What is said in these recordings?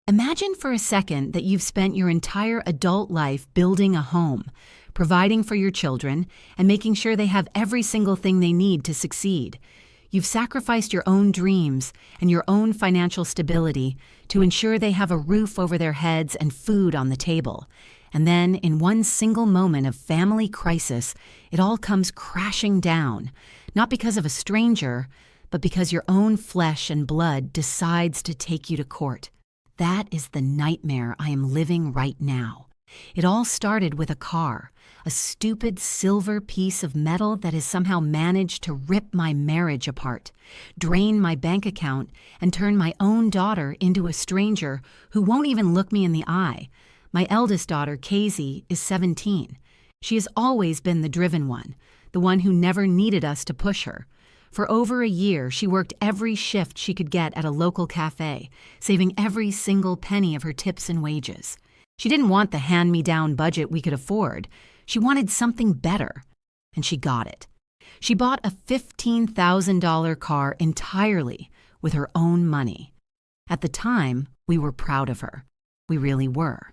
Imagine for a second that you've spent your entire adult life building a home, providing for your children, and making sure they have every single thing they need to succeed. You've sacrificed your own dreams and your own financial stability to ensure they have a roof over their heads and food on the table. And then, in one single moment of family crisis, it all comes crashing down, not because of a stranger, but because your own flesh and blood decides to take you to court. That is the nightmare I am living right now. It all started with a car, a stupid silver piece of metal that has somehow managed to rip my marriage apart, drain my bank account, and turn my own daughter into a stranger who won't even look me in the eye. My eldest daughter, Casey, is 17. She has always been the driven one, the one who never needed us to push her. For over a year, she worked every shift she could get at a local cafe, saving every single penny of her tips and wages. She didn't want the hand-me-down budget we could afford. She wanted something better, and she got it. She bought a $15,000 car entirely with her own money. At the time, we were proud of her. We really were.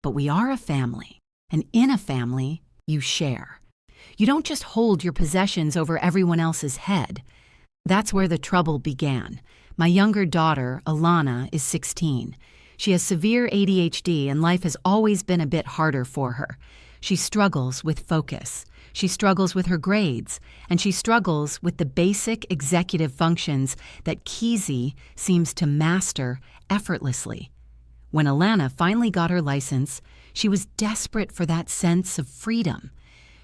But we are a family, and in a family, you share. You don't just hold your possessions over everyone else's head. That's where the trouble began. My younger daughter, Alana, is 16. She has severe ADHD, and life has always been a bit harder for her. She struggles with focus. She struggles with her grades, and she struggles with the basic executive functions that Keezy seems to master effortlessly. When Alana finally got her license, she was desperate for that sense of freedom.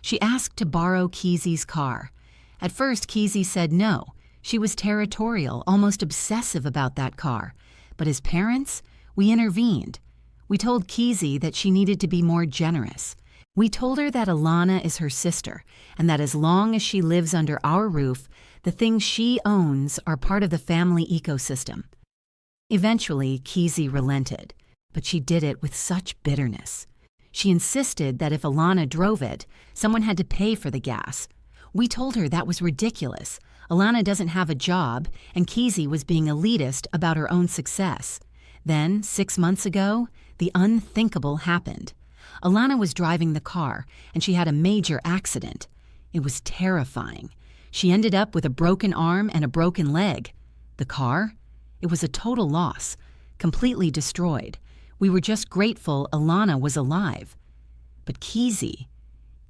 She asked to borrow Keezy's car. At first, Keezy said no. She was territorial, almost obsessive about that car. But as parents, we intervened. We told Keezy that she needed to be more generous. We told her that Alana is her sister, and that as long as she lives under our roof, the things she owns are part of the family ecosystem. Eventually, Keezy relented, but she did it with such bitterness. She insisted that if Alana drove it, someone had to pay for the gas. We told her that was ridiculous. Alana doesn't have a job, and Keezy was being elitist about her own success. Then, 6 months ago, the unthinkable happened. Alana was driving the car, and she had a major accident. It was terrifying. She ended up with a broken arm and a broken leg. The car? It was a total loss, completely destroyed. We were just grateful Alana was alive. But Keezy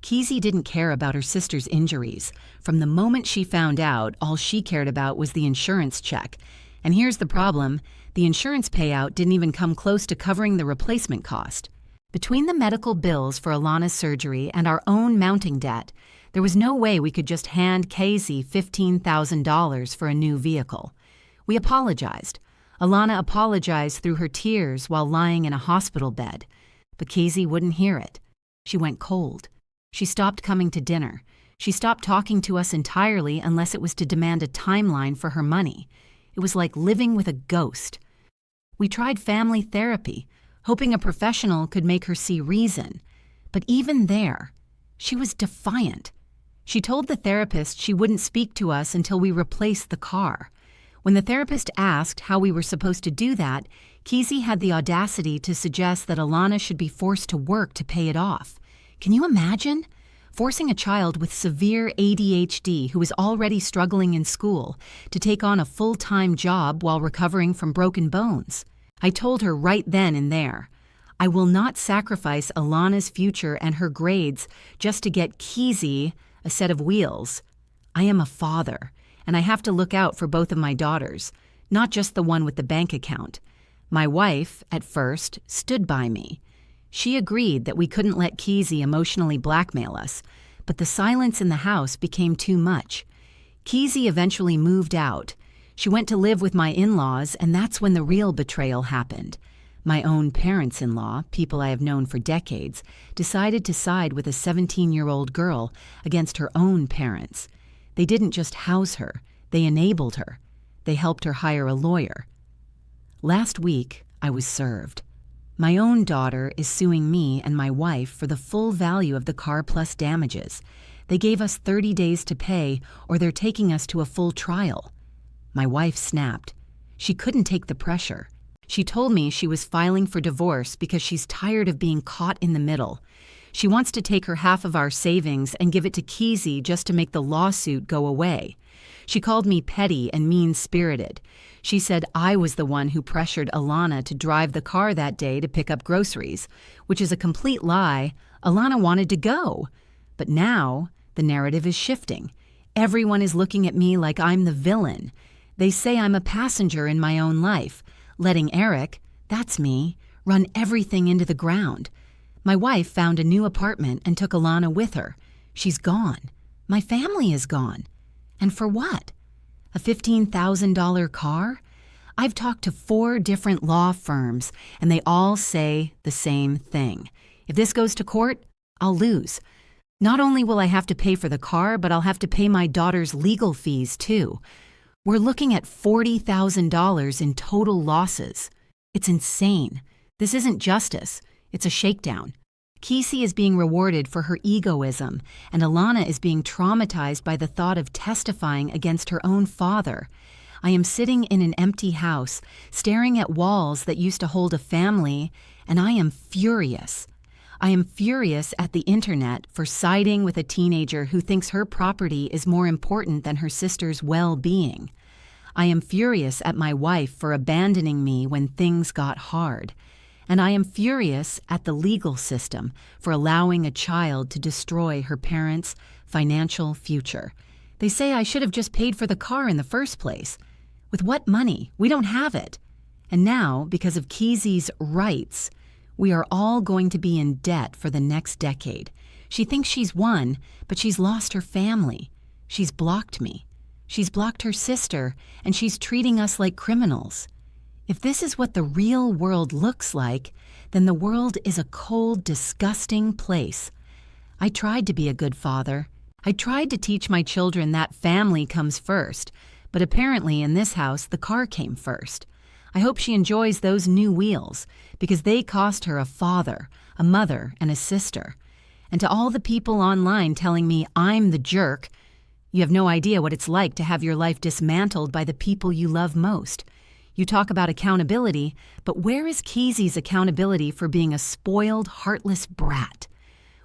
didn't care about her sister's injuries. From the moment she found out, all she cared about was the insurance check. And here's the problem, the insurance payout didn't even come close to covering the replacement cost. Between the medical bills for Alana's surgery and our own mounting debt, there was no way we could just hand Casey $15,000 for a new vehicle. We apologized. Alana apologized through her tears while lying in a hospital bed. But Casey wouldn't hear it. She went cold. She stopped coming to dinner. She stopped talking to us entirely unless it was to demand a timeline for her money. It was like living with a ghost. We tried family therapy, hoping a professional could make her see reason. But even there, she was defiant. She told the therapist she wouldn't speak to us until we replaced the car. When the therapist asked how we were supposed to do that, Keezy had the audacity to suggest that Alana should be forced to work to pay it off. Can you imagine? Forcing a child with severe ADHD who is already struggling in school to take on a full-time job while recovering from broken bones. I told her right then and there, I will not sacrifice Alana's future and her grades just to get Keezy a set of wheels. I am a father, and I have to look out for both of my daughters, not just the one with the bank account. My wife, at first, stood by me. She agreed that we couldn't let Keezy emotionally blackmail us, but the silence in the house became too much. Keezy eventually moved out. She went to live with my in-laws, and that's when the real betrayal happened. My own parents-in-law, people I have known for decades, decided to side with a 17-year-old girl against her own parents. They didn't just house her, they enabled her. They helped her hire a lawyer. Last week, I was served. My own daughter is suing me and my wife for the full value of the car plus damages. They gave us 30 days to pay, or they're taking us to a full trial. My wife snapped. She couldn't take the pressure. She told me she was filing for divorce because she's tired of being caught in the middle. She wants to take her half of our savings and give it to Keezy just to make the lawsuit go away. She called me petty and mean-spirited. She said I was the one who pressured Alana to drive the car that day to pick up groceries, which is a complete lie. Alana wanted to go. But now, the narrative is shifting. Everyone is looking at me like I'm the villain. They say I'm a passenger in my own life, letting Eric, that's me, run everything into the ground. My wife found a new apartment and took Alana with her. She's gone. My family is gone. And for what? A $15,000 car? I've talked to 4 different law firms, and they all say the same thing. If this goes to court, I'll lose. Not only will I have to pay for the car, but I'll have to pay my daughter's legal fees, too. We're looking at $40,000 in total losses. It's insane. This isn't justice. It's a shakedown. Keezy is being rewarded for her egoism, and Alana is being traumatized by the thought of testifying against her own father. I am sitting in an empty house, staring at walls that used to hold a family, and I am furious. I am furious at the internet for siding with a teenager who thinks her property is more important than her sister's well-being. I am furious at my wife for abandoning me when things got hard. And I am furious at the legal system for allowing a child to destroy her parents' financial future. They say I should have just paid for the car in the first place. With what money? We don't have it. And now, because of Keezy's rights, we are all going to be in debt for the next decade. She thinks she's won, but she's lost her family. She's blocked me. She's blocked her sister, and she's treating us like criminals. If this is what the real world looks like, then the world is a cold, disgusting place. I tried to be a good father. I tried to teach my children that family comes first, but apparently in this house, the car came first. I hope she enjoys those new wheels, because they cost her a father, a mother, and a sister. And to all the people online telling me I'm the jerk, you have no idea what it's like to have your life dismantled by the people you love most. You talk about accountability, but where is Keezy's accountability for being a spoiled, heartless brat?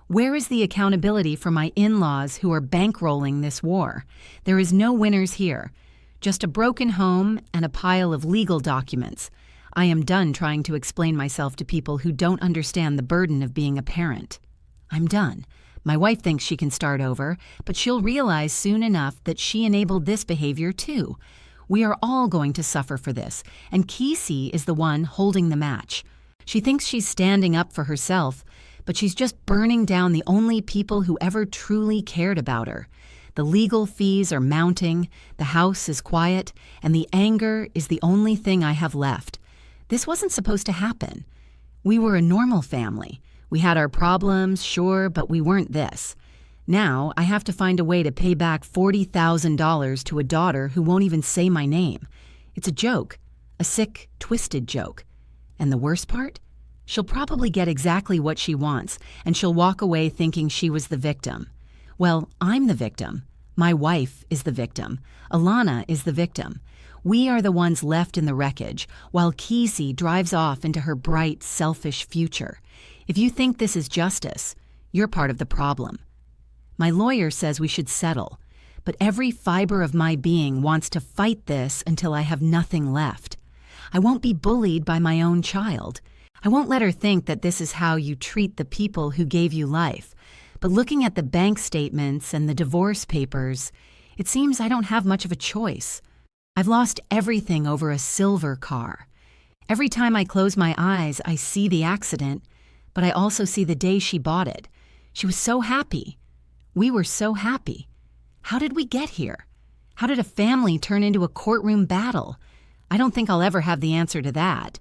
Where is the accountability for my in-laws who are bankrolling this war? There is no winners here. Just a broken home and a pile of legal documents. I am done trying to explain myself to people who don't understand the burden of being a parent. I'm done. My wife thinks she can start over, but she'll realize soon enough that she enabled this behavior too. We are all going to suffer for this, and Keezy is the one holding the match. She thinks she's standing up for herself, but she's just burning down the only people who ever truly cared about her. The legal fees are mounting, the house is quiet, and the anger is the only thing I have left. This wasn't supposed to happen. We were a normal family. We had our problems, sure, but we weren't this. Now, I have to find a way to pay back $40,000 to a daughter who won't even say my name. It's a joke, a sick, twisted joke. And the worst part? She'll probably get exactly what she wants, and she'll walk away thinking she was the victim. Well, I'm the victim. My wife is the victim. Alana is the victim. We are the ones left in the wreckage, while Keezy drives off into her bright, selfish future. If you think this is justice, you're part of the problem. My lawyer says we should settle, but every fiber of my being wants to fight this until I have nothing left. I won't be bullied by my own child. I won't let her think that this is how you treat the people who gave you life. But looking at the bank statements and the divorce papers, it seems I don't have much of a choice. I've lost everything over a silver car. Every time I close my eyes, I see the accident, but I also see the day she bought it. She was so happy. We were so happy. How did we get here? How did a family turn into a courtroom battle? I don't think I'll ever have the answer to that.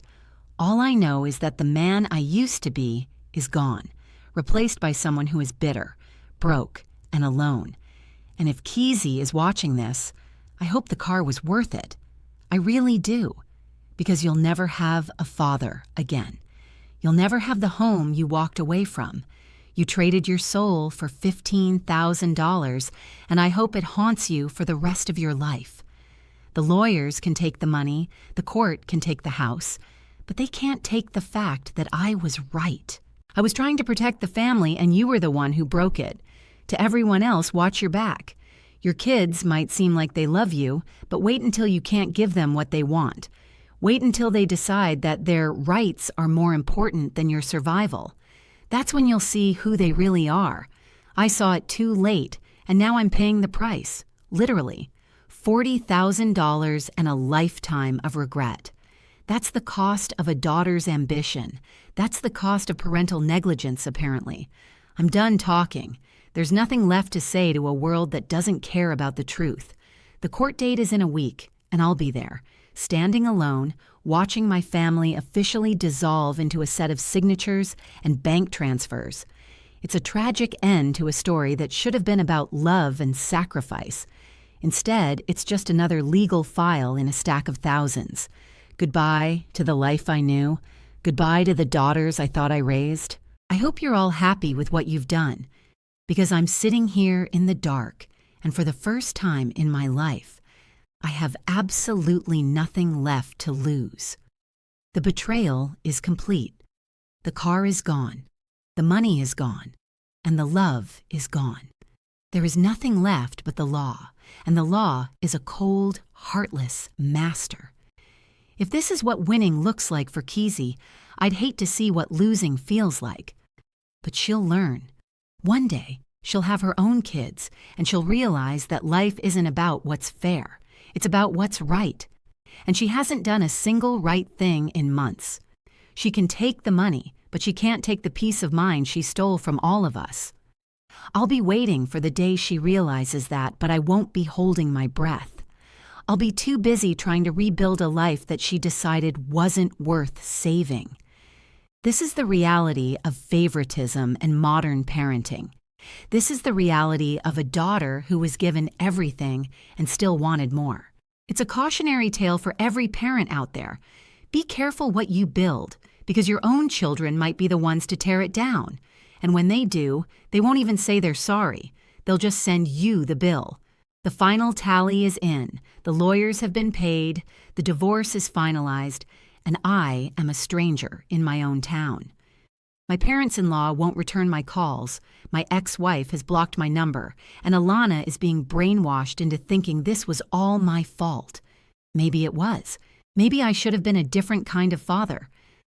All I know is that the man I used to be is gone, replaced by someone who is bitter, broke, and alone. And if Keezy is watching this, I hope the car was worth it. I really do, because you'll never have a father again. You'll never have the home you walked away from. You traded your soul for $15,000, and I hope it haunts you for the rest of your life. The lawyers can take the money, the court can take the house, but they can't take the fact that I was right. I was trying to protect the family, and you were the one who broke it. To everyone else, watch your back. Your kids might seem like they love you, but wait until you can't give them what they want. Wait until they decide that their rights are more important than your survival. That's when you'll see who they really are. I saw it too late, and now I'm paying the price. Literally. $40,000 and a lifetime of regret. That's the cost of a daughter's ambition. That's the cost of parental negligence, apparently. I'm done talking. There's nothing left to say to a world that doesn't care about the truth. The court date is in a week, and I'll be there, standing alone, watching my family officially dissolve into a set of signatures and bank transfers. It's a tragic end to a story that should have been about love and sacrifice. Instead, it's just another legal file in a stack of thousands. Goodbye to the life I knew. Goodbye to the daughters I thought I raised. I hope you're all happy with what you've done, because I'm sitting here in the dark, and for the first time in my life, I have absolutely nothing left to lose. The betrayal is complete. The car is gone. The money is gone. And the love is gone. There is nothing left but the law, and the law is a cold, heartless master. If this is what winning looks like for Keezy, I'd hate to see what losing feels like. But she'll learn. One day, she'll have her own kids, and she'll realize that life isn't about what's fair. It's about what's right. And she hasn't done a single right thing in months. She can take the money, but she can't take the peace of mind she stole from all of us. I'll be waiting for the day she realizes that, but I won't be holding my breath. I'll be too busy trying to rebuild a life that she decided wasn't worth saving. This is the reality of favoritism and modern parenting. This is the reality of a daughter who was given everything and still wanted more. It's a cautionary tale for every parent out there. Be careful what you build, because your own children might be the ones to tear it down. And when they do, they won't even say they're sorry. They'll just send you the bill. The final tally is in. The lawyers have been paid. The divorce is finalized. And I am a stranger in my own town. My parents-in-law won't return my calls. My ex-wife has blocked my number. And Alana is being brainwashed into thinking this was all my fault. Maybe it was. Maybe I should have been a different kind of father.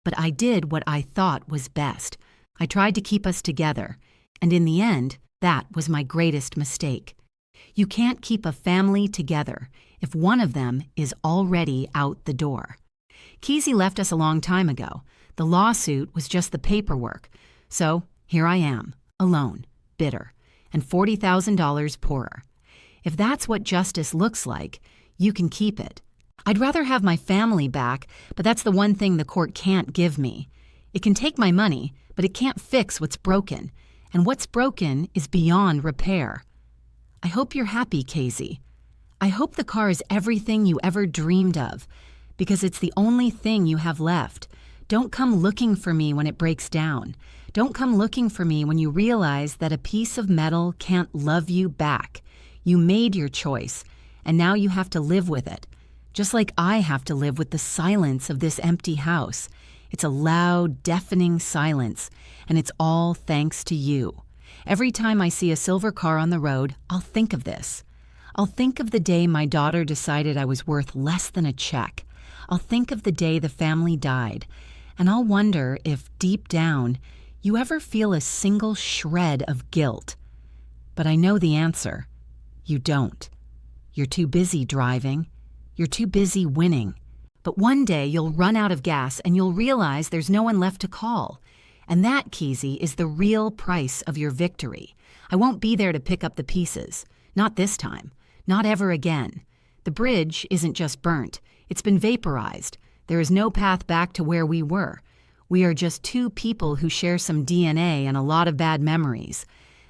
But I did what I thought was best. I tried to keep us together, and in the end, that was my greatest mistake. You can't keep a family together if one of them is already out the door. Keezy left us a long time ago. The lawsuit was just the paperwork. So here I am, alone, bitter, and $40,000 poorer. If that's what justice looks like, you can keep it. I'd rather have my family back, but that's the one thing the court can't give me. It can take my money, but it can't fix what's broken, and what's broken is beyond repair. I hope you're happy, Keezy. I hope the car is everything you ever dreamed of, because it's the only thing you have left. Don't come looking for me when it breaks down. Don't come looking for me when you realize that a piece of metal can't love you back. You made your choice, and now you have to live with it. Just like I have to live with the silence of this empty house. It's a loud, deafening silence, and it's all thanks to you. Every time I see a silver car on the road, I'll think of this. I'll think of the day my daughter decided I was worth less than a check. I'll think of the day the family died, and I'll wonder if, deep down, you ever feel a single shred of guilt. But I know the answer. You don't. You're too busy driving. You're too busy winning. But one day you'll run out of gas and you'll realize there's no one left to call. And that, Keezy, is the real price of your victory. I won't be there to pick up the pieces. Not this time. Not ever again. The bridge isn't just burnt. It's been vaporized. There is no path back to where we were. We are just two people who share some DNA and a lot of bad memories.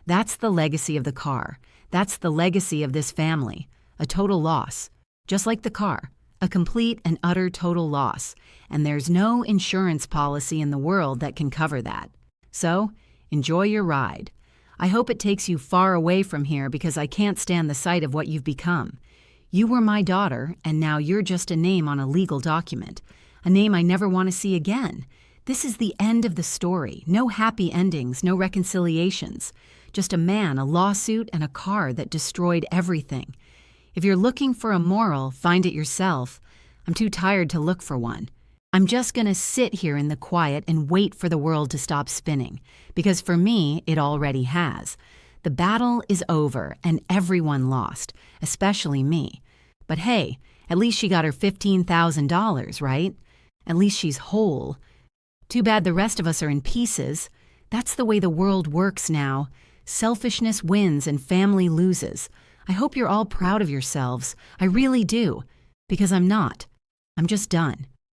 That's the legacy of the car. That's the legacy of this family. A total loss. Just like the car. A complete and utter total loss, and there's no insurance policy in the world that can cover that. So, enjoy your ride. I hope it takes you far away from here because I can't stand the sight of what you've become. You were my daughter, and now you're just a name on a legal document. a name I never want to see again. This is the end of the story. No happy endings, no reconciliations. Just a man, a lawsuit, and a car that destroyed everything. If you're looking for a moral, find it yourself. I'm too tired to look for one. I'm just gonna sit here in the quiet and wait for the world to stop spinning, because for me, it already has. The battle is over and everyone lost, especially me. But hey, at least she got her $15,000, right? At least she's whole. Too bad the rest of us are in pieces. That's the way the world works now. Selfishness wins and family loses. I hope you're all proud of yourselves. I really do. Because I'm not. I'm just done.